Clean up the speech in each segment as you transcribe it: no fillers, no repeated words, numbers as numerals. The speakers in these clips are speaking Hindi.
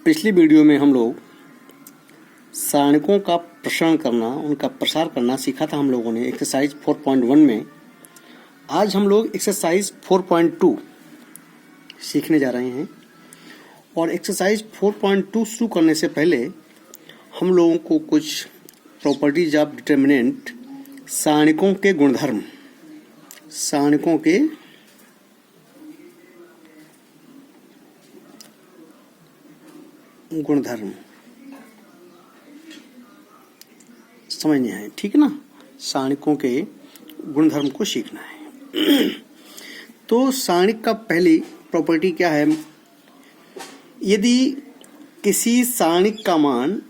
पिछली वीडियो में हम लोग सारणिकों का प्रसारण करना, उनका प्रसार करना सीखा था हम लोगों ने एक्सरसाइज 4.1 में। आज हम लोग एक्सरसाइज 4.2 सीखने जा रहे हैं और एक्सरसाइज 4.2 शुरू करने से पहले हम लोगों को कुछ प्रॉपर्टीज ऑफ डिटर्मिनेंट, सारणिकों के गुणधर्म, सारणिकों के गुणधर्म समझने हैं, ठीक है ना। सारणिकों के गुणधर्म को सीखना है। तो सारणिक का पहली प्रॉपर्टी क्या है? यदि किसी सारणिक का मान,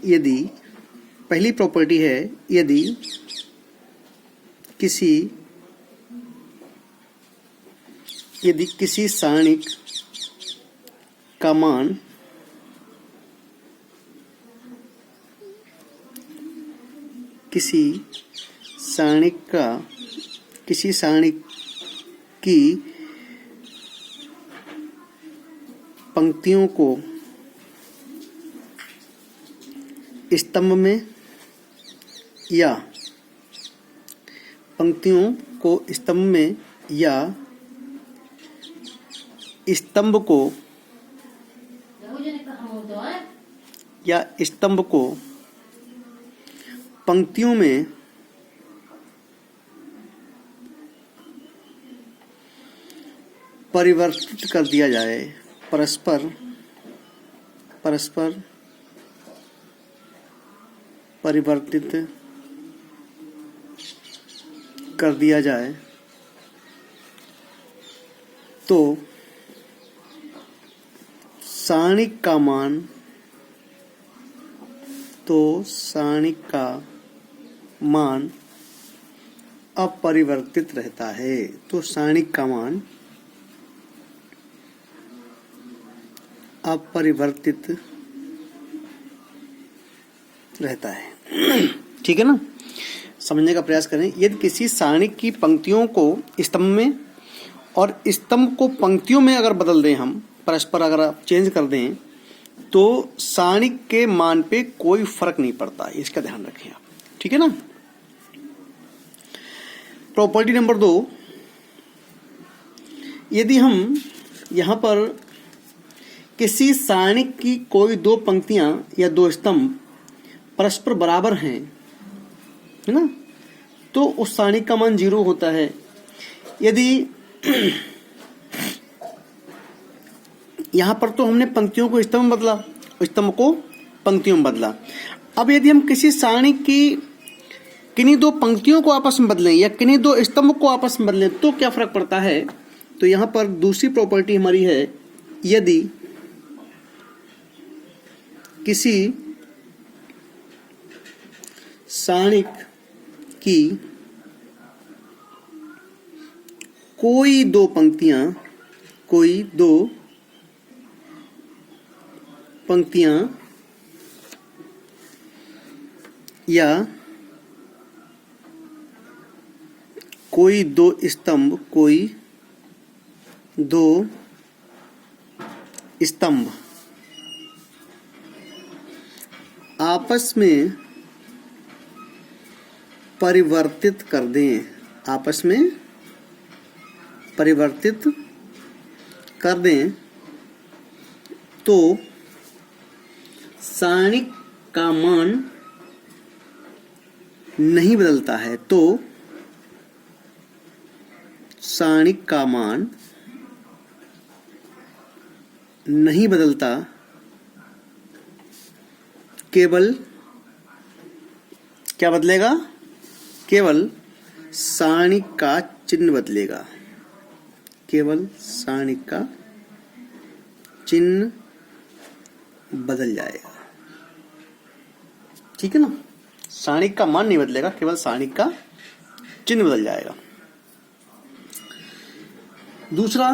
यदि पहली प्रॉपर्टी है, यदि किसी सारणिक का मान किसी सारणिक की पंक्तियों को स्तंभ में या स्तंभ को पंक्तियों में परिवर्तित कर दिया जाए, परस्पर परिवर्तित कर दिया जाए तो सारणिक का मान अपरिवर्तित रहता है। तो सारणिक का मान अपरिवर्तित रहता है। ठीक है ना, समझने का प्रयास करें। यदि किसी सारणिक की पंक्तियों को स्तंभ में और स्तंभ को पंक्तियों में अगर बदल दें, हम परस्पर अगर आप चेंज कर दें, तो सारणिक के मान पे कोई फर्क नहीं पड़ता। इसका ध्यान रखें आप, ठीक है ना। प्रॉपर्टी नंबर 2, यदि हम यहां पर किसी सारणिक की कोई दो पंक्तियां या दो स्तंभ परस्पर बराबर हैं, है ना, तो उस सारणिक का मान 0 होता है। यदि यहां पर तो हमने पंक्तियों को स्तंभ में बदला, स्तंभ को पंक्तियों में बदला। अब यदि हम किसी सारणिक की किन्हीं दो पंक्तियों को आपस में बदलें या किन्हीं दो स्तंभ को आपस में बदलें, तो क्या फर्क पड़ता है? तो यहां पर दूसरी प्रॉपर्टी हमारी है, यदि किसी सारणिक की कोई दो पंक्तियां या कोई दो स्तंभ आपस में परिवर्तित कर दें, तो सारणिक का मान नहीं बदलता है। तो सारणिक का मान नहीं बदलता, केवल क्या बदलेगा? केवल सारणिक का चिन्ह बदलेगा, केवल सारणिक का चिन्ह बदल जाएगा। ठीक है ना, सारणिक का मान नहीं बदलेगा, केवल सारणिक का चिन्ह बदल जाएगा। दूसरा,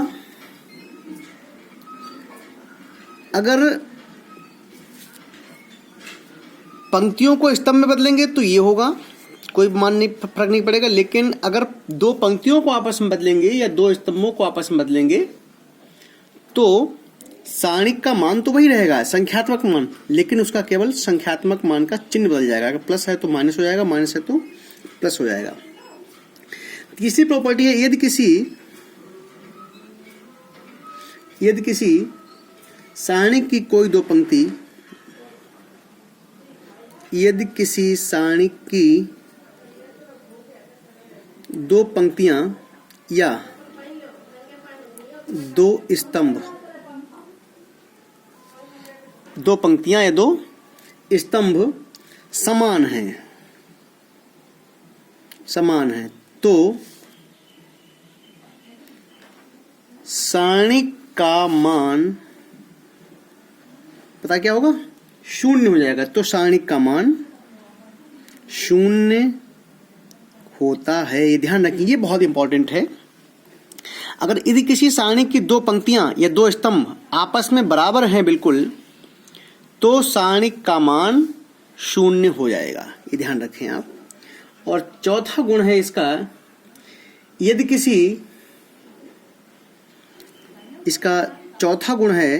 अगर पंक्तियों को स्तंभ में बदलेंगे तो ये होगा, कोई मान नहीं, फर्क नहीं पड़ेगा। लेकिन अगर दो पंक्तियों को आपस में बदलेंगे या दो स्तंभों को आपस में बदलेंगे तो सारणिक का मान तो वही रहेगा, संख्यात्मक मान, लेकिन उसका केवल संख्यात्मक मान का चिन्ह बदल जाएगा। अगर प्लस है तो माइनस हो जाएगा, माइनस है तो प्लस हो जाएगा। तीसरी प्रॉपर्टी है, यदि किसी सारणिक की कोई दो पंक्ति, यदि किसी सारणिक की दो पंक्तियां या दो स्तंभ, दो पंक्तियां या दो स्तंभ समान हैं, तो सारणिक का मान पता क्या होगा, शून्य हो जाएगा। तो सारणिक का मान शून्य होता है। ये ध्यान रखिए, ये बहुत इंपॉर्टेंट है। अगर यदि किसी सारणी की दो पंक्तियां या दो स्तंभ आपस में बराबर हैं बिल्कुल, तो सारणिक का मान शून्य हो जाएगा। ये ध्यान रखें आप। और चौथा गुण है इसका, इसका चौथा गुण है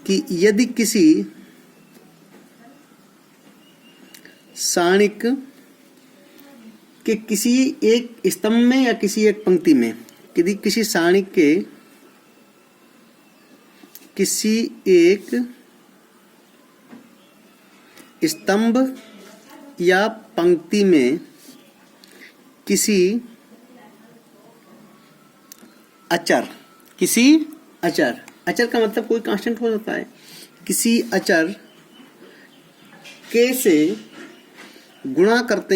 कि यदि किसी सारणिक के किसी एक स्तंभ में या किसी एक पंक्ति में, यदि किसी सारणिक के किसी एक स्तंभ या पंक्ति में किसी अचर का मतलब कोई कांस्टेंट हो सकता है, किसी अचर के से गुणा करते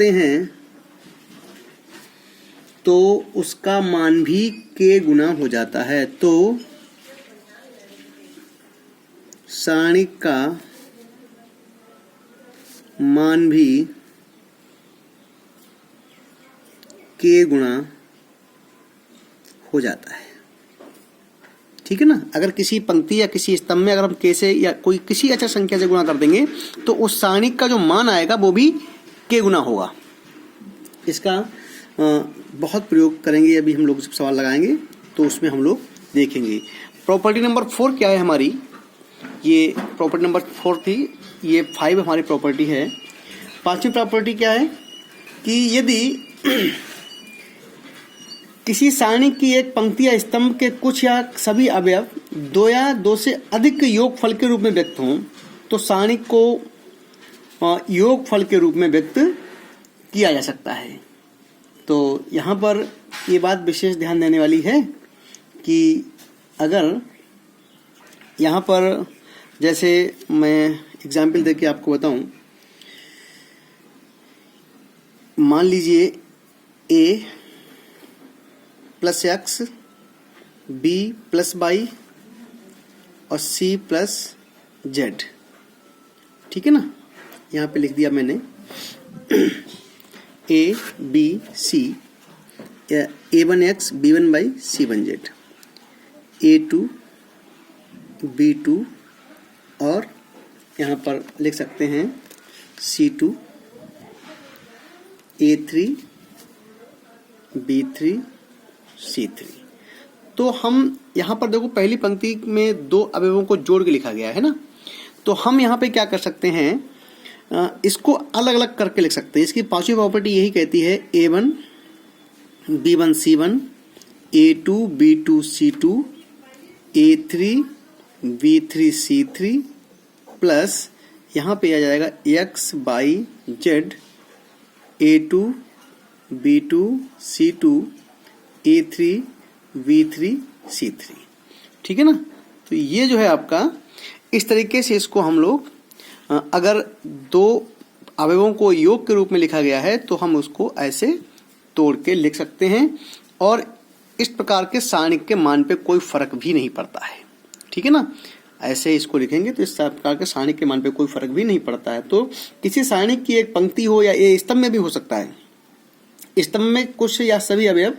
हैं तो उसका मान भी के गुना हो जाता है। तो सारणिक का मान भी के गुणा हो जाता है। ठीक है ना। अगर किसी पंक्ति या किसी स्तंभ में अगर हम के से या कोई किसी अचर संख्या से गुणा कर देंगे तो उस सारणिक का जो मान आएगा वो भी के गुना होगा। इसका बहुत प्रयोग करेंगे। अभी हम लोग जब सवाल लगाएंगे तो उसमें हम लोग देखेंगे। प्रॉपर्टी नंबर 4 क्या है हमारी, ये प्रॉपर्टी नंबर 4 थी, ये 5 हमारी प्रॉपर्टी है। 5वीं प्रॉपर्टी क्या है कि यदि किसी सारणी की एक पंक्ति या स्तंभ के कुछ या सभी अवयव दो या दो से अधिक योगफल के रूप में व्यक्त हों तो सारणी को योगफल के रूप में व्यक्त किया जा सकता है। तो यहाँ पर ये बात विशेष ध्यान देने वाली है कि अगर यहाँ पर जैसे मैं एग्जाम्पल देके आपको बताऊं, मान लीजिए a plus x, b plus y और सी प्लस जेड। ठीक है ना। यहाँ पे लिख दिया मैंने a b c, a1x b1y c1z, a2 b2 और यहाँ पर लिख सकते हैं c2 a3 b3 c3। तो हम यहाँ पर देखो पहली पंक्ति में दो अवयवों को जोड़ के लिखा गया है ना। तो हम यहाँ पे क्या कर सकते हैं, इसको अलग अलग करके लिख सकते हैं। इसकी 5वीं प्रॉपर्टी यही कहती है a1 b1 c1, a2 b2 c2, a3 b3 c3 plus यहाँ पे आ जाएगा x by Z, a2 b2 c2, a3 b3 c3। ठीक है ना। तो ये जो है आपका, इस तरीके से इसको हम लोग अगर दो अवयवों को योग के रूप में लिखा गया है तो हम उसको ऐसे तोड़ के लिख सकते हैं और इस प्रकार के सारणिक के मान पे कोई फर्क भी नहीं पड़ता है। ठीक है ना। ऐसे इसको लिखेंगे तो इस प्रकार के सारणिक के मान पे कोई फर्क भी नहीं पड़ता है। तो किसी सारणिक की एक पंक्ति हो या ये स्तंभ में भी हो सकता है, स्तंभ में कुछ या सभी अवयव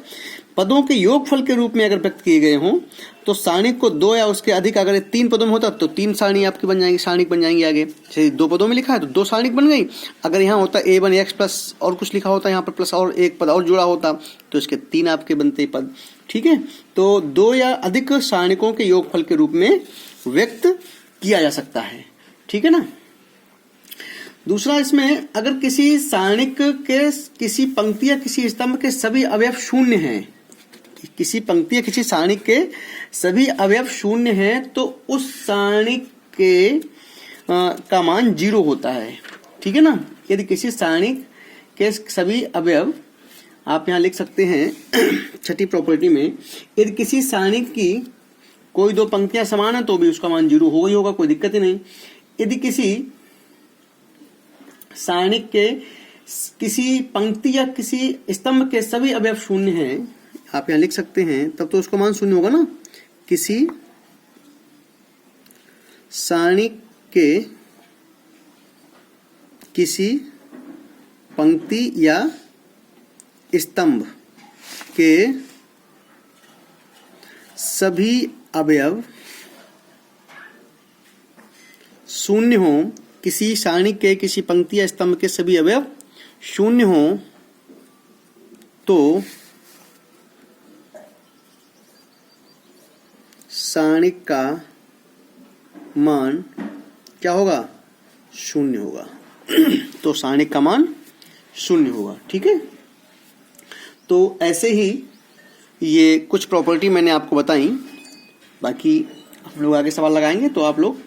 पदों के योगफल के रूप में अगर व्यक्त किए गए हों तो सारणिक को 2 या उसके अधिक, अगर 3 पदों में होता तो 3 सारणी आपकी बन जाएंगी, सारणिक बन जाएंगी आगे। जैसे 2 पदों में लिखा है तो 2 सारणिक बन गई। अगर यहाँ होता a1x प्लस और कुछ लिखा होता, यहाँ पर प्लस और एक पद और जुड़ा होता तो इसके 3 आपके बनते पद। ठीक है, तो 2 या अधिक सारणिकों के योगफल के रूप में व्यक्त किया जा सकता है। ठीक है ना। दूसरा, इसमें अगर किसी सारणिक के किसी पंक्ति या किसी स्तंभ के सभी अवयव शून्य हैं, किसी पंक्ति या किसी सारणिक के सभी अवयव शून्य हैं तो उस सारणिक के का मान 0 होता है। ठीक है ना। यदि किसी सारणिक के सभी अवयव, आप यहाँ लिख सकते हैं छठी प्रॉपर्टी में, यदि किसी सारणिक की कोई 2 पंक्तियां समान है तो भी उसका मान 0 होगा ही होगा, कोई दिक्कत ही नहीं। यदि किसी सारणिक के किसी पंक्ति या किसी स्तंभ के सभी अवयव शून्य हैं, आप यहां लिख सकते हैं, तब तो उसका मान 0 होगा ना। किसी सारणिक के किसी पंक्ति या स्तंभ के सभी अवयव शून्य हों, किसी सारणिक के किसी पंक्ति या स्तंभ के सभी अवयव शून्य हों तो सारणिक का मान क्या होगा? 0 होगा। तो सारणिक का मान 0 होगा। ठीक है। तो ऐसे ही ये कुछ प्रॉपर्टी मैंने आपको बताई, बाकी हम लोग आगे सवाल लगाएंगे तो आप लोग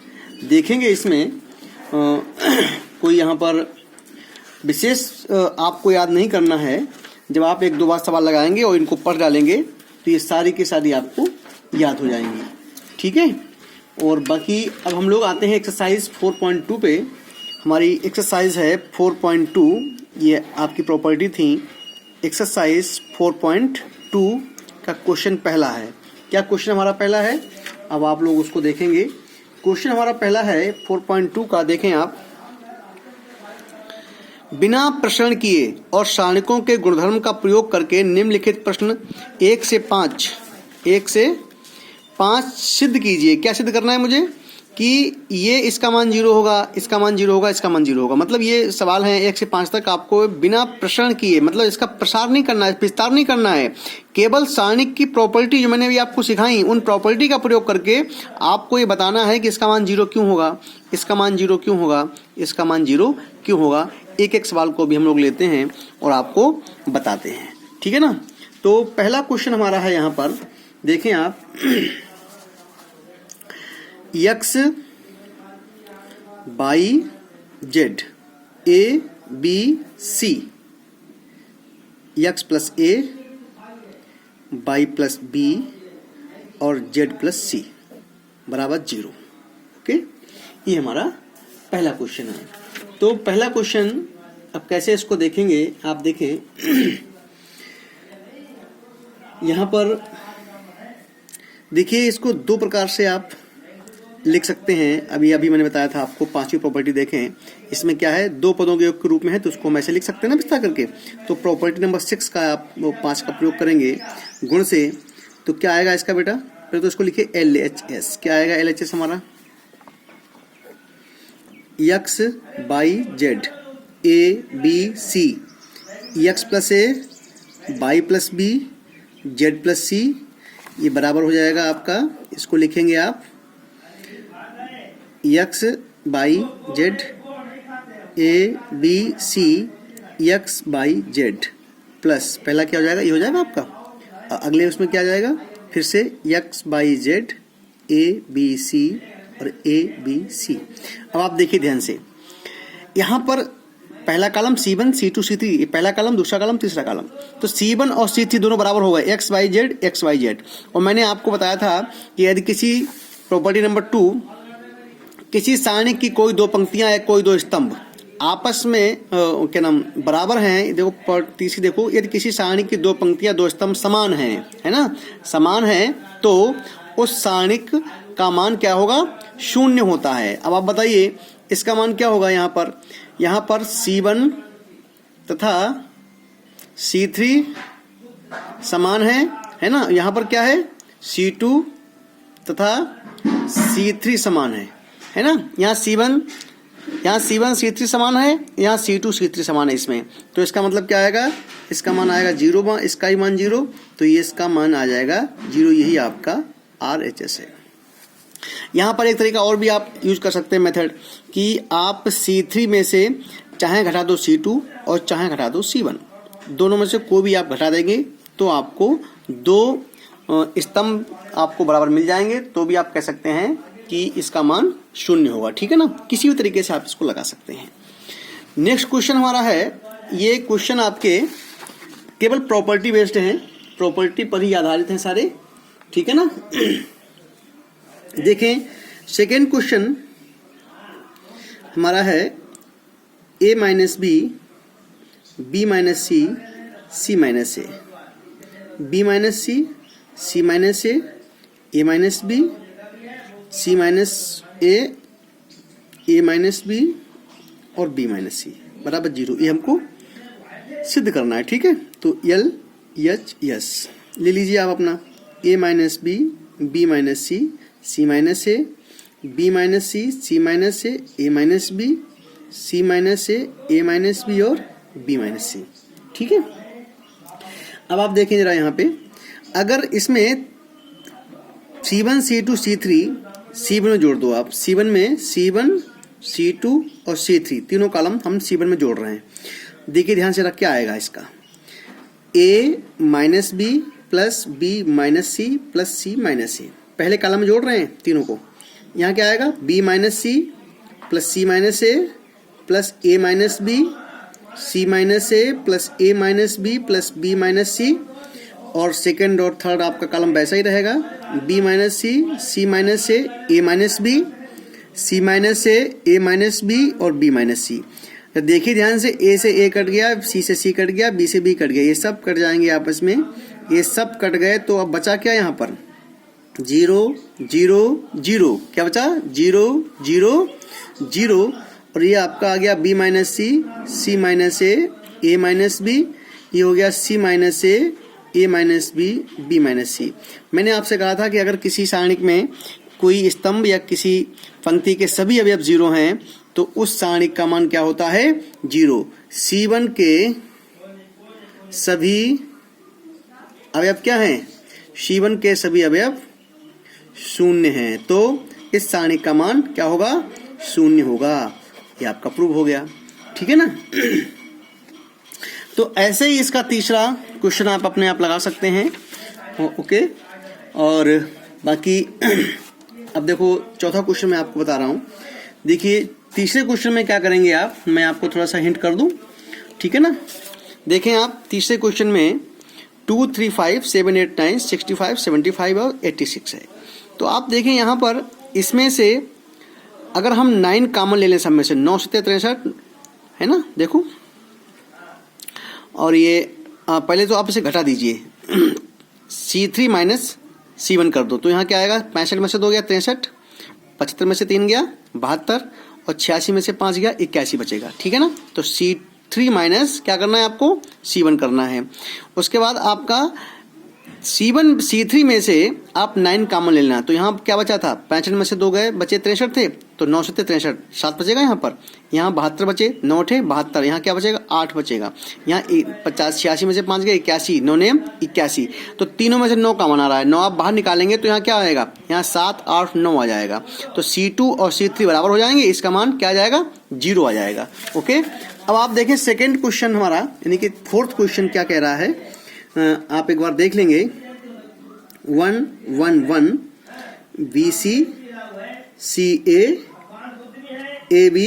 देखेंगे। इसमें कोई यहाँ पर विशेष आपको याद नहीं करना है। जब आप 1-2 बार सवाल लगाएंगे और इनको पढ़ डालेंगे तो ये सारी की सारी आपको याद हो जाएंगी। ठीक है। और बाकी अब हम लोग आते हैं एक्सरसाइज 4.2 पे। हमारी एक्सरसाइज है 4.2, ये आपकी प्रॉपर्टी थी। एक्सरसाइज 4.2 का क्वेश्चन पहला है। क्या क्वेश्चन हमारा पहला है? अब आप लोग उसको देखेंगे। क्वेश्चन हमारा पहला है 4.2 का, देखें आप। बिना प्रश्न किए और सारणिकों के गुणधर्म का प्रयोग करके निम्नलिखित प्रश्न 1 से 5 सिद्ध कीजिए। क्या सिद्ध करना है मुझे? कि ये इसका मान 0 होगा, इसका मान 0 होगा, इसका मान 0 होगा। मतलब ये सवाल है 1 से 5 तक आपको बिना प्रश्न किए, मतलब इसका प्रसार नहीं करना है, विस्तार नहीं करना है। केवल सारणिक की प्रॉपर्टी जो मैंने अभी आपको सिखाई, उन प्रॉपर्टी का प्रयोग करके आपको ये बताना है कि इसका मान 0 क्यों होगा, इसका मान 0 क्यों होगा, इसका मान 0 क्यों होगा। एक एक सवाल को भी हम लोग लेते हैं और आपको बताते हैं। ठीक है ना। तो पहला क्वेश्चन हमारा है यहाँ पर, देखें आप। x by Z A B C, x plus A, by plus b और जेड प्लस सी बराबर 0। ओके, ये हमारा पहला क्वेश्चन है। तो पहला क्वेश्चन अब कैसे इसको देखेंगे, आप देखें। यहां पर देखिए, इसको 2 प्रकार से आप लिख सकते हैं। अभी मैंने बताया था आपको 5वीं प्रॉपर्टी देखें। इसमें क्या है, 2 पदों के योग के रूप में है तो उसको हम ऐसे लिख सकते हैं ना, विस्तार करके। तो प्रॉपर्टी नंबर 6 का आप 5 का प्रयोग करेंगे गुण से, तो क्या आएगा इसका बेटा? फिर तो इसको लिखिए LHS। क्या आएगा LHS हमारा? x by Z A B C, x plus A, by plus B, Z plus C, ये बराबर हो जाएगा आपका, इसको लिखेंगे आप x by Z A B C, x by Z plus, पहला क्या हो जाएगा, ये हो जाएगा आपका। अगले उसमें क्या आ जाएगा, फिर से x by Z A B c और ए बी सी। अब आप देखिए ध्यान से, यहाँ पर पहला कॉलम C1 C2 C3, ये पहला कॉलम, दूसरा कॉलम, तीसरा कॉलम। तो C1 और C3 दोनों बराबर हो गए, x by Z x by Z. और मैंने आपको बताया था कि यदि किसी प्रॉपर्टी नंबर 2, किसी सारणिक की कोई 2 पंक्तियां या कोई 2 स्तंभ आपस में क्या नाम बराबर हैं। देखो तीसरी देखो, यदि किसी सारणिक की 2 पंक्तियां 2 स्तंभ समान हैं, है ना, समान हैं, तो उस सारणिक का मान क्या होगा? 0 होता है। अब आप बताइए इसका मान क्या होगा? यहाँ पर C1 तथा C3 समान है ना। यहाँ पर क्या है, C2 तथा C3 समान है ना। यहाँ C1 C3 समान है, यहाँ C2 C3 समान है इसमें। तो इसका मतलब क्या आएगा, इसका मान आएगा 0, इसका ही मान 0, तो ये इसका मान आ जाएगा 0। यही आपका RHS है। यहाँ पर एक तरीका और भी आप यूज कर सकते हैं मेथड, कि आप C3 में से चाहे घटा दो C2 और चाहे घटा दो C1, दोनों में से कोई भी आप घटा देंगे तो आपको 2 स्तंभ आपको बराबर मिल जाएंगे, तो भी आप कह सकते हैं कि इसका मान 0 होगा। ठीक है ना, किसी भी तरीके से आप इसको लगा सकते हैं। नेक्स्ट क्वेश्चन हमारा है, ये क्वेश्चन आपके केवल प्रॉपर्टी बेस्ड हैं, प्रॉपर्टी पर ही आधारित हैं सारे। ठीक है ना। देखें, सेकेंड क्वेश्चन हमारा है A minus B, B minus C, C minus a, B minus C, C minus A, A minus B, C minus A, A minus b और B माइनस सी बराबर 0। ये हमको सिद्ध करना है। ठीक है, तो LHS ले लीजिए आप अपना। A minus B, B minus C, C minus a, B minus C, C minus A, A minus B, C minus A, A minus b और B माइनस सी। ठीक है, अब आप देखें जरा यहाँ पे, अगर इसमें C1 C2 C3 C1 में जोड़ दो आप। C1 में C1 C2 और C3 तीनों कॉलम हम C1 में जोड़ रहे हैं। देखिए ध्यान से रख, क्या आएगा इसका, A minus B plus B minus C plus C minus A, पहले कॉलम में जोड़ रहे हैं तीनों को। यहाँ क्या आएगा, B minus C plus C minus A plus A minus B, C minus A plus A minus B plus B minus C, और सेकंड और थर्ड आपका कॉलम वैसा ही रहेगा, B minus C, C minus A, A minus B, C minus A, A minus b और B माइनस सी। तो देखिए ध्यान से, A से A कट गया, C से C कट गया, B से B कट गया, ये सब कट जाएंगे आपस में, ये सब कट गए। तो अब बचा क्या यहाँ पर, 0 0 0, क्या बचा, 0 0 0, और ये आपका आ गया B minus C, C minus A, A minus B, ये हो गया C minus A, A minus B, B minus C. मैंने आपसे कहा था कि अगर किसी सारणिक में कोई स्तंभ या किसी पंक्ति के सभी अवयव 0 हैं तो उस सारणिक का मान क्या होता है, 0। C1 के सभी अवयव क्या हैं, C1 के सभी अवयव 0 हैं, तो इस सारणिक का मान क्या होगा, 0 होगा। ये आपका प्रूव हो गया। ठीक है ना। तो ऐसे ही इसका तीसरा क्वेश्चन आप अपने आप लगा सकते हैं। ओके, और बाकी अब देखो चौथा क्वेश्चन मैं आपको बता रहा हूँ। देखिए तीसरे क्वेश्चन में क्या करेंगे आप, मैं आपको थोड़ा सा हिंट कर दूं। ठीक है ना, देखें आप तीसरे क्वेश्चन में 2 3 5 7 8 9 65 75 और 86 है। तो आप देखें यहाँ पर इसमें से अगर हम 9 कॉमन ले लें, सब में से 9 7 63 है ना, देखो, और ये पहले तो आप इसे घटा दीजिए, C3 माइनस C1 कर दो, तो यहाँ क्या आएगा, 65 में से 2 गया 63, 75 में से 3 गया 72, और 86 में से 5 गया 81 बचेगा। ठीक है ना, तो C3 माइनस क्या करना है आपको, C1 करना है। उसके बाद आपका C3 में से आप 9 कॉमन ले लेना, तो यहाँ क्या बचा था, 65 में से 2 गए, बचे 63 थे, तो 9 से 63 7 बचेगा यहाँ पर, यहाँ 72 बचे, 9 थे 72, यहाँ क्या बचेगा 8 बचेगा, यहाँ 86 में से 5 गए 81, 9 ने 81, तो तीनों में से 9 कॉमन आ रहा है, 9 आप बाहर निकालेंगे तो यहाँ क्या आएगा, यहाँ 7 8 9 आ जाएगा, तो C2 और C3 बराबर हो जाएंगे, इसका मान क्या आ जाएगा, 0 आ जाएगा। ओके, अब आप देखें सेकेंड क्वेश्चन हमारा, यानी कि फोर्थ क्वेश्चन क्या कह रहा है, आप एक बार देख लेंगे। 1 1 1 BC CA AB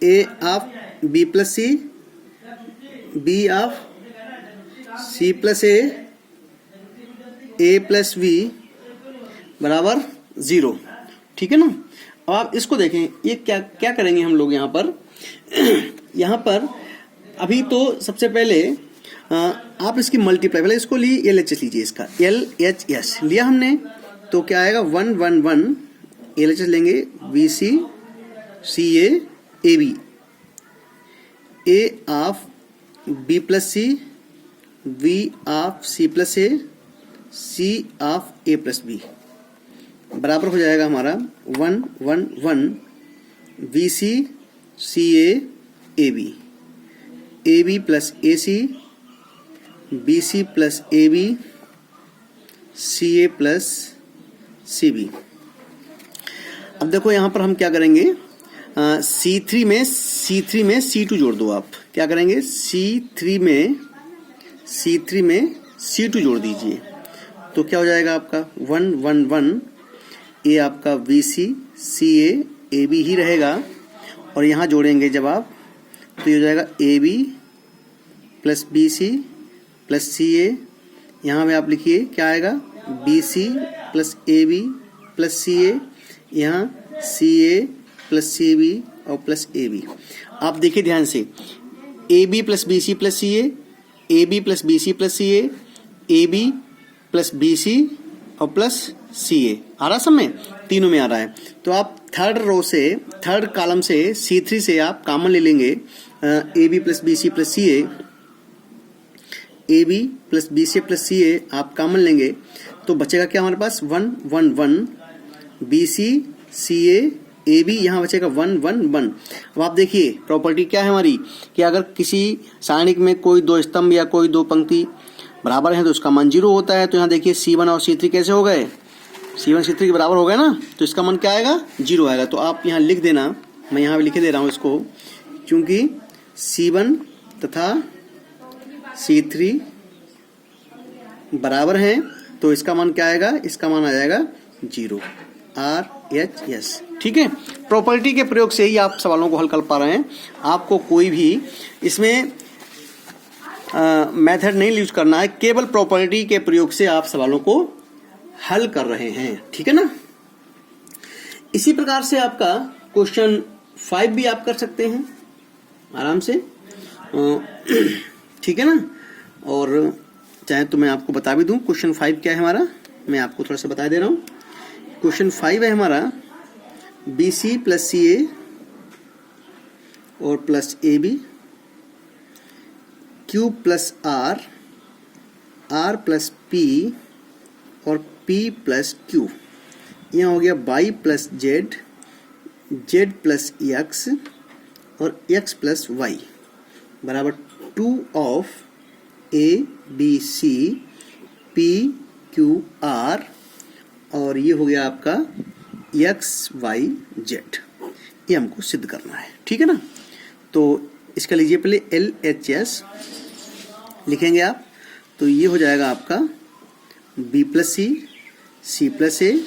A of B plus C B of C plus A plus B बराबर 0। ठीक है ना। अब आप इसको देखें, ये क्या क्या करेंगे हम लोग यहाँ पर यहाँ पर अभी तो सबसे पहले आप इसकी मल्टीप्लाई, पहले इसको ली LHS लीजिए, इसका LHS लिया हमने, तो क्या आएगा 1 1 1 LHS लेंगे, BC CA AB A of B plus C V of C plus a, C of A plus b बराबर हो जाएगा हमारा 1 1 1 VC CA AB, AB plus AC, BC plus AB, CA plus CB। अब देखो यहाँ पर हम क्या करेंगे, C3 में C2 जोड़ दो। आप क्या करेंगे, C3 में C2 जोड़ दीजिए, तो क्या हो जाएगा आपका 1 1 1, ये आपका VC CA AB ही रहेगा, और यहाँ जोड़ेंगे जब आप तो ये हो जाएगा AB plus BC plus CA, यहाँ में आप लिखिए क्या आएगा, BC plus AB plus CA, यहाँ CA प्लस CB और प्लस AB। आप देखिए ध्यान से, AB plus BC plus CA, AB plus BC plus CA, AB plus BC और प्लस CA आ रहा, सब में तीनों में आ रहा है। तो आप थर्ड कॉलम से C3 से आप कॉमन ले लेंगे, AB plus BC plus CA, AB plus BC plus CA आप कॉमन लेंगे, तो बचेगा क्या हमारे पास 1 1 1 BC CA AB, यहाँ बचेगा 1 1 1। अब आप देखिए प्रॉपर्टी क्या है हमारी, कि अगर किसी सारणिक में कोई दो स्तंभ या कोई दो पंक्ति बराबर है तो उसका मान 0 होता है। तो यहाँ देखिए C1 और C3 कैसे हो गए, C1 C3 के बराबर हो गए ना, तो इसका मान क्या आएगा, 0 आएगा। तो आप यहाँ लिख देना, मैं यहाँ लिख दे रहा हूँ इसको, क्योंकि C1 तथा C3 बराबर हैं तो इसका मान क्या आएगा, इसका मान आ जाएगा 0, RHS। ठीक है, प्रॉपर्टी के प्रयोग से ही आप सवालों को हल कर पा रहे हैं। आपको कोई भी इसमें मेथड नहीं यूज करना है, केवल प्रॉपर्टी के प्रयोग से आप सवालों को हल कर रहे हैं। ठीक है ना। इसी प्रकार से आपका क्वेश्चन 5 भी आप कर सकते हैं आराम से, ठीक है ना। और चाहे तो मैं आपको बता भी दूं क्वेश्चन 5 क्या है हमारा, मैं आपको थोड़ा सा बता दे रहा हूं। क्वेश्चन 5 है हमारा BC प्लस CA और plus AB, Q plus R, R plus P और P प्लस Q। यहाँ हो गया Y plus Z, Z plus X और X प्लस Y बराबर 2 of A B C P Q R, और ये हो गया आपका X Y Z। ये हमको सिद्ध करना है। ठीक है ना। तो इसका लीजिए पहले LHS लिखेंगे आप, तो ये हो जाएगा आपका B plus C, C plus A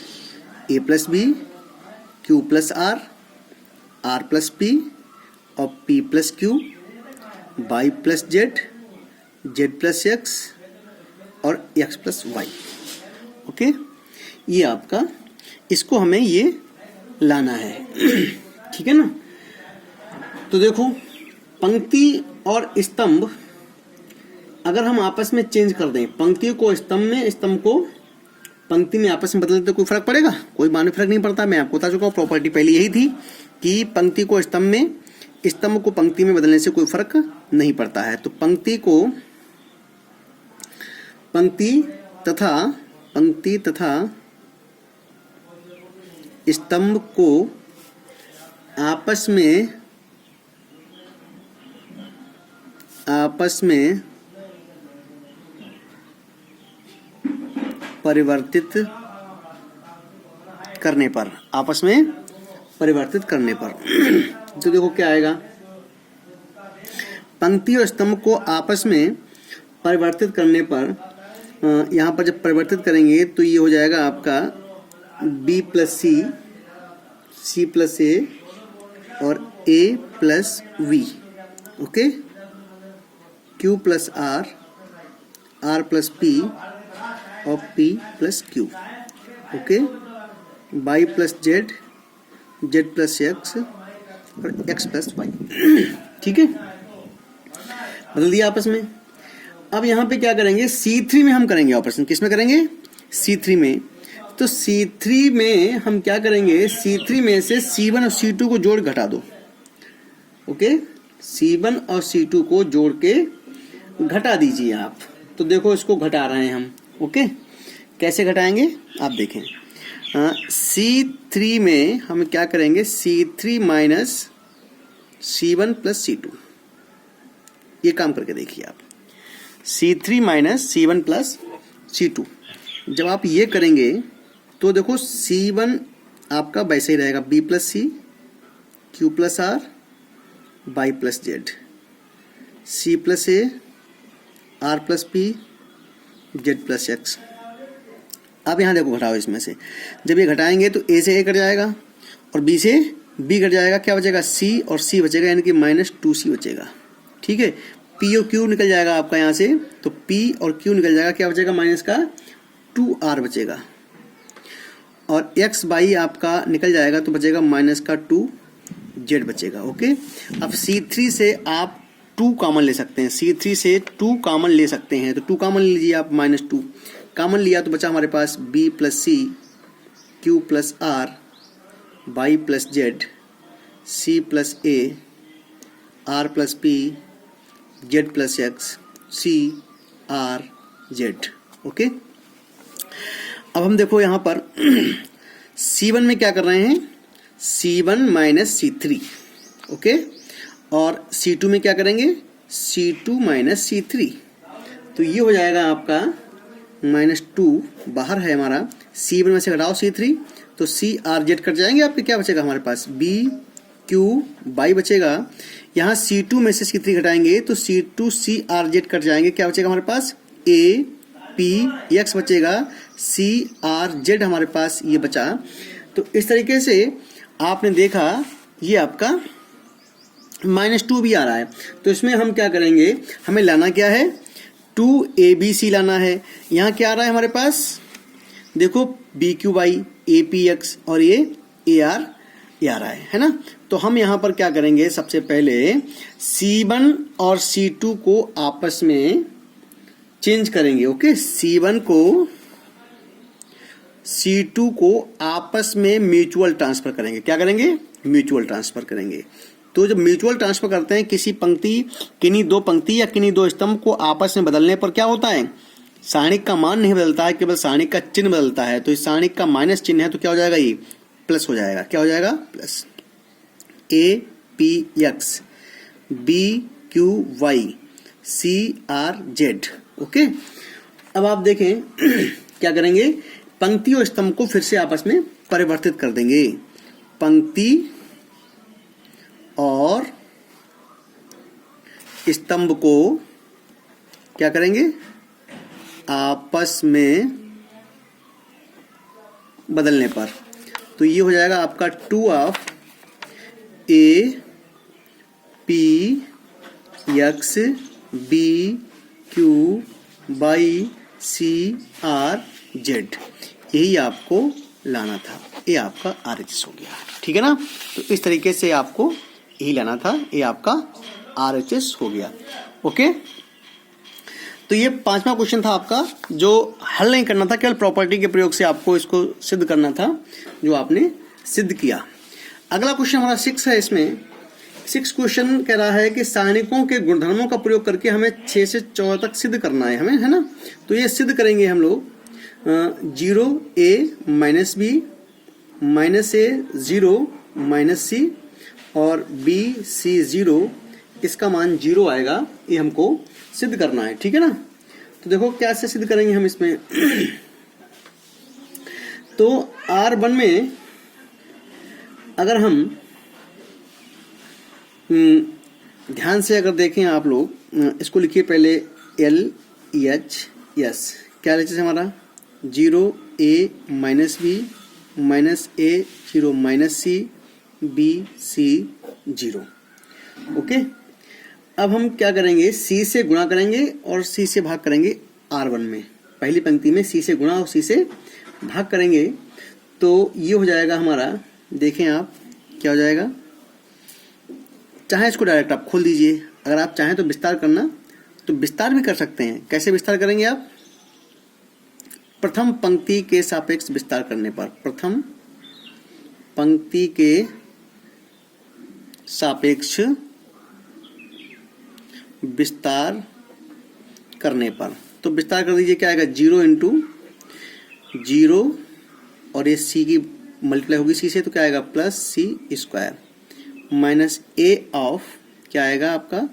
plus B, Q plus R, R plus P और P plus Q, Y plus Z, Z plus X और X प्लस Y। ओके, ये आपका, इसको हमें ये लाना है। ठीक है ना। तो देखो पंक्ति और स्तंभ अगर हम आपस में चेंज कर दें, पंक्ति को स्तंभ में, स्तंभ को पंक्ति में आपस में बदल दें तो कोई फर्क पड़ेगा? कोई माने फर्क नहीं पड़ता। मैं आपको बता चुका हूँ, प्रॉपर्टी पहले यही थी कि पंक्ति को स्तंभ में, स्तंभ को पंक्ति में बदलने से कोई फर्क नहीं पड़ता है। तो पंक्ति तथा स्तंभ को आपस में परिवर्तित करने पर, तो देखो क्या आएगा, पंक्ति और स्तंभ को आपस में परिवर्तित करने पर, यहाँ पर जब परिवर्तित करेंगे तो ये हो जाएगा आपका B plus C, C plus A और A plus V। Okay, Q plus R, R plus P और P plus Q। Okay, Y plus Z, Z plus X और X प्लस Y। ठीक है, बदल दिया आपस में। अब यहाँ पे क्या करेंगे, C3 में हम करेंगे ऑपरेशन। किस में करेंगे? C3 में। तो C3 में हम क्या करेंगे, C3 में से C1 और C2 को जोड़ घटा दो। ओके, C1 और C2 को जोड़ के घटा दीजिए आप। तो देखो इसको घटा रहे हैं हम। ओके, कैसे घटाएंगे आप देखें। C3 में हम क्या करेंगे, C3 minus C1 plus C2, ये काम करके देखिए आप। C3 minus C1 plus C2, जब आप ये करेंगे तो देखो C1 आपका वैसे ही रहेगा, B plus C, Q plus R, Y plus Z, C plus A, R plus P, Z plus X। अब यहाँ देखो घटाओ इसमें से, जब ये घटाएंगे तो A से A कट जाएगा और B से B कट जाएगा, क्या बचेगा C और C बचेगा, यानी कि -2C बचेगा। ठीक है, P और Q निकल जाएगा आपका यहाँ से, तो P और Q निकल जाएगा, क्या बचेगा माइनस का 2R बचेगा, और X बाई आपका निकल जाएगा तो बचेगा माइनस का 2Z बचेगा। ओके, अब C3 से आप 2 कॉमन ले सकते हैं, C3 से 2 कॉमन ले सकते हैं, तो 2 कॉमन लीजिए आप, -2 कॉमन लिया तो बचा हमारे पास B plus C, Q plus R, Y plus Z, C plus A, R plus P, Z plus X, C R Z। Okay, अब हम देखो यहाँ पर C1 में क्या कर रहे हैं, C1 माइनस C3। ओके, और C2 में क्या करेंगे, C2 माइनस C3, तो ये हो जाएगा आपका -2 बाहर है हमारा, C1 में से घटाओ C3 तो C R Z कट जाएंगे आपके, क्या बचेगा हमारे पास B Q Y बचेगा। यहाँ C2 में से C3 घटाएंगे तो C2 C R Z cut जाएंगे, क्या बचेगा हमारे पास A P X बचेगा, C R Z हमारे पास ये बचा। तो इस तरीके से आपने देखा ये आपका -2 भी आ रहा है, तो इसमें हम क्या करेंगे, हमें लाना क्या है, 2ABC लाना है। यहाँ क्या आ रहा है हमारे पास, देखो BQY APX और ये AR ये आ रहा है ना। तो हम यहाँ पर क्या करेंगे, सबसे पहले C1 और C2 को आपस में चेंज करेंगे। ओके, C1 को C2 को आपस में म्यूचुअल ट्रांसफर करेंगे, क्या करेंगे, म्यूचुअल ट्रांसफर करेंगे। तो जब म्यूचुअल ट्रांसफर करते हैं किसी पंक्ति, किन्हीं 2 पंक्ति या किन्हीं 2 स्तंभ को आपस में बदलने पर क्या होता है, सारणिक का मान नहीं बदलता है, केवल सारणिक का चिन्ह बदलता है। तो इस सारणिक का माइनस चिन्ह है तो क्या हो जाएगा, ये प्लस हो जाएगा, क्या हो जाएगा plus. APX BQY CRZ। Okay, अब आप देखें क्या करेंगे, पंक्ति और स्तंभ को फिर से आपस में परिवर्तित कर देंगे, पंक्ति और स्तंभ को क्या करेंगे, आपस में बदलने पर, तो ये हो जाएगा आपका 2 of A P X B Q Y C R Z, यही आपको लाना था, ये आपका RHS हो गया। ठीक है ना, तो इस तरीके से आपको यही लाना था, ये आपका RHS हो गया। ओके, तो ये 5वां क्वेश्चन था आपका, जो हल नहीं करना था, केवल प्रॉपर्टी के प्रयोग से आपको इसको सिद्ध करना था, जो आपने सिद्ध किया। अगला क्वेश्चन हमारा 6 है। इसमें 6 क्वेश्चन कह रहा है कि सारणिकों के गुणधर्मों का प्रयोग करके हमें 6 से 14 तक सिद्ध करना है हमें, है ना। तो ये सिद्ध करेंगे हम लोग 0A minus B minus A 0 minus C और B C 0, इसका मान 0 आएगा, ये हमको सिद्ध करना है। ठीक है ना, तो देखो क्या से सिद्ध करेंगे हम इसमें तो R1 में अगर हम ध्यान से अगर देखें आप लोग, इसको लिखिए पहले LHS, क्या LHS हमारा 0A minus B minus A 0 minus C B C 0। Okay, अब हम क्या करेंगे, C से गुणा करेंगे और C से भाग करेंगे R1 में, पहली पंक्ति में C से गुणा और C से भाग करेंगे, तो ये हो जाएगा हमारा, देखें आप क्या हो जाएगा। चाहे इसको डायरेक्ट आप खोल दीजिए, अगर आप चाहें तो विस्तार करना तो विस्तार भी कर सकते हैं। कैसे विस्तार करेंगे आप, प्रथम पंक्ति के सापेक्ष विस्तार करने पर, प्रथम पंक्ति के सापेक्ष विस्तार करने पर तो विस्तार कर दीजिए, क्या आएगा 0 इंटू 0 और ये सी की मल्टीप्लाई होगी सी से, तो क्या आएगा plus c square minus a of क्या आएगा आपका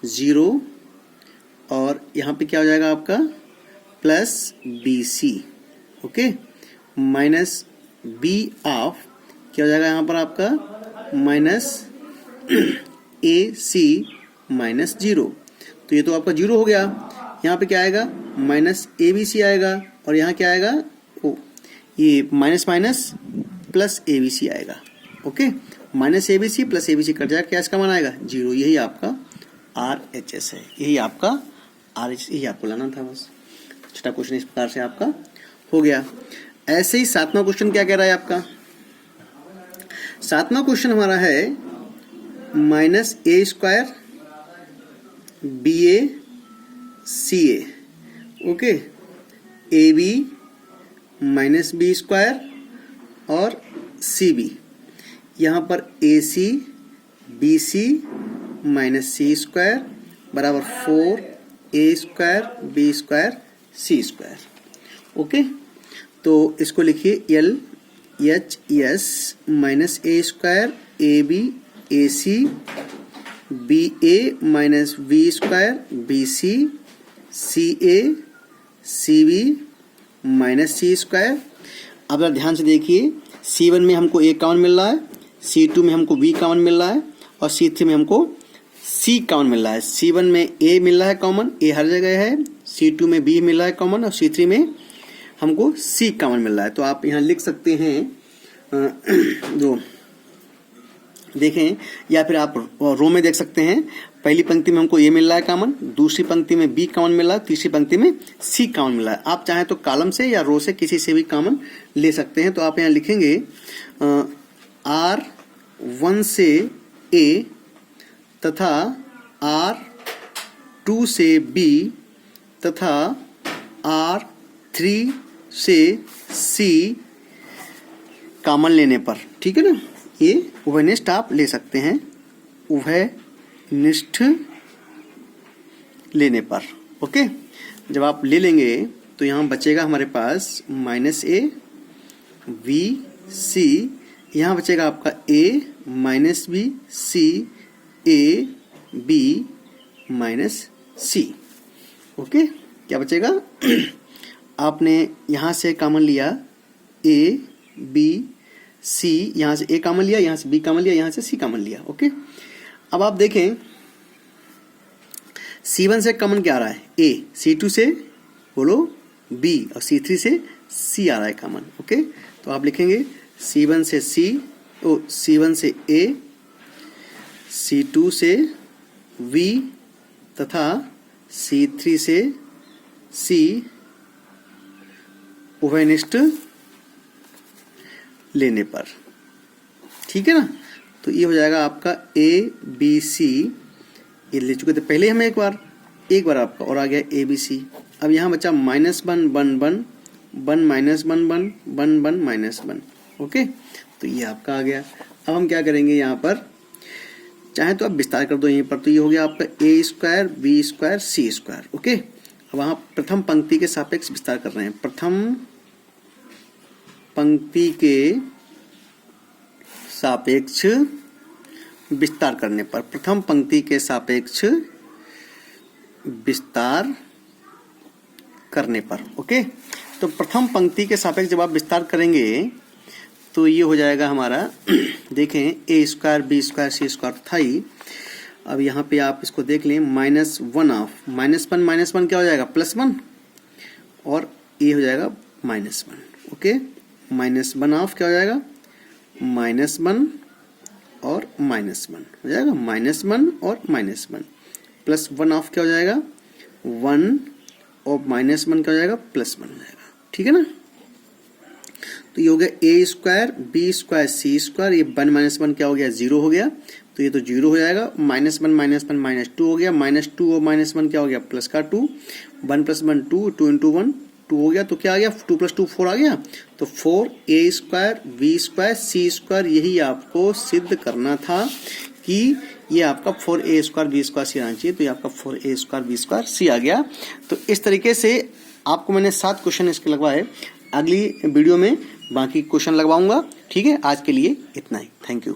0 और यहाँ पे क्या हो जाएगा आपका plus b c, okay, minus b of क्या हो जाएगा यहाँ पर आपका माइनस ए सी माइनस 0, तो ये तो आपका 0 हो गया। यहाँ पे क्या आएगा माइनस ए बी सी आएगा और यहाँ क्या आएगा ओ ये minus minus plus A B C आएगा, okay, minus A B C plus A B C cut जाएगा, क्या इसका मान आएगा 0। यही आपका आर एच एस है, यही आपका आर एच, यही आपको लाना था बस। छठा क्वेश्चन इस प्रकार से आपका हो गया। ऐसे ही सातवां क्वेश्चन क्या कह रहा है आपका, सातवां क्वेश्चन हमारा है minus a square b a c a, okay, a B minus b square और सी बी, यहाँ पर a c b c minus c square बराबर 4 a square b square c square, okay. तो इसको लिखिए L H S minus a square a b a c b a minus b square b c c a c b minus c square. अब ध्यान से देखिए, C1 में हमको A कॉमन मिल रहा है, C2 में हमको B कॉमन मिल रहा है और C3 में हमको C कॉमन मिल रहा है। C1 में A मिल रहा है कॉमन, A हर जगह है, C2 में B मिल रहा है कॉमन और C3 में हमको C कॉमन मिल रहा है। तो आप यहाँ लिख सकते हैं जो देखें, या फिर आप रो में देख सकते हैं, पहली पंक्ति में हमको ए मिल रहा है कॉमन, दूसरी पंक्ति में बी कॉमन मिल रहा है, तीसरी पंक्ति में सी कॉमन मिल रहा है। आप चाहें तो कॉलम से या रो से किसी से भी कॉमन ले सकते हैं। तो आप यहाँ लिखेंगे R1 से ए तथा R2 से बी तथा R3 से सी कॉमन लेने पर, ठीक है ना, ये उभयनिष्ठ आप ले सकते हैं, उभयनिष्ठ लेने पर, ओके। जब आप ले लेंगे तो यहाँ बचेगा हमारे पास माइनस ए वी सी, यहाँ बचेगा आपका A minus B C A B minus C, okay. क्या बचेगा आपने यहाँ से कॉमन लिया ए बी सी, यहाँ से ए कॉमन लिया, यहाँ से बी कॉमन लिया, यहाँ से सी कॉमन लिया, ओके। अब आप देखें C1 से कॉमन क्या आ रहा है ए, C2 से बोलो बी और C3 से सी आ रहा है कॉमन, ओके। तो आप लिखेंगे C1 से सी, C1 से ए, C2 से वी तथा C3 से सी उभयनिष्ठ लेने पर, ठीक है ना। तो ये हो जाएगा आपका ए बी सी, ये ले चुके थे पहले हम एक बार आपका, और आ गया ए बी सी। अब यहाँ बचा minus one one one one minus one one one one minus one, okay. तो ये आपका आ गया। अब हम क्या करेंगे, यहाँ पर चाहे तो आप विस्तार कर दो यहीं पर, तो ये हो गया आपका ए square b square c square, okay. अब वहाँ प्रथम पंक्ति के सापेक्ष विस्तार कर रहे हैं, प्रथम पंक्ति के सापेक्ष विस्तार करने पर, प्रथम पंक्ति के सापेक्ष विस्तार करने पर, ओके। तो प्रथम पंक्ति के सापेक्ष जब आप विस्तार करेंगे तो ये हो जाएगा हमारा देखें ए square b square c square था ही। अब यहाँ पे आप इसको देख लें, minus one of minus one क्या हो जाएगा प्लस वन और ये हो जाएगा minus one, okay. Minus one of क्या हो जाएगा माइनस वन और माइनस वन हो जाएगा, माइनस वन और minus one, plus one of क्या हो जाएगा वन और माइनस वन क्या हो जाएगा प्लस वन हो जाएगा, ठीक है ना। तो ये हो गया ए square b square c square, ये वन माइनस वन क्या हो गया जीरो हो गया, तो ये तो जीरो हो जाएगा, माइनस वन माइनस टू हो गया, माइनस टू और माइनस वन क्या हो गया प्लस का two, one plus one two, two into one two हो गया, तो क्या आ गया टू प्लस टू फोर आ गया, तो four a square b square c square. यही आपको सिद्ध करना था कि ये आपका 4a²b² c आना चाहिए, तो ये आपका 4a²b² c आ गया। तो इस तरीके से आपको मैंने 7 क्वेश्चन इसके लगवाए। अगली वीडियो में बाकी क्वेश्चन लगवाऊंगा। ठीक है, आज के लिए इतना ही। Thank you.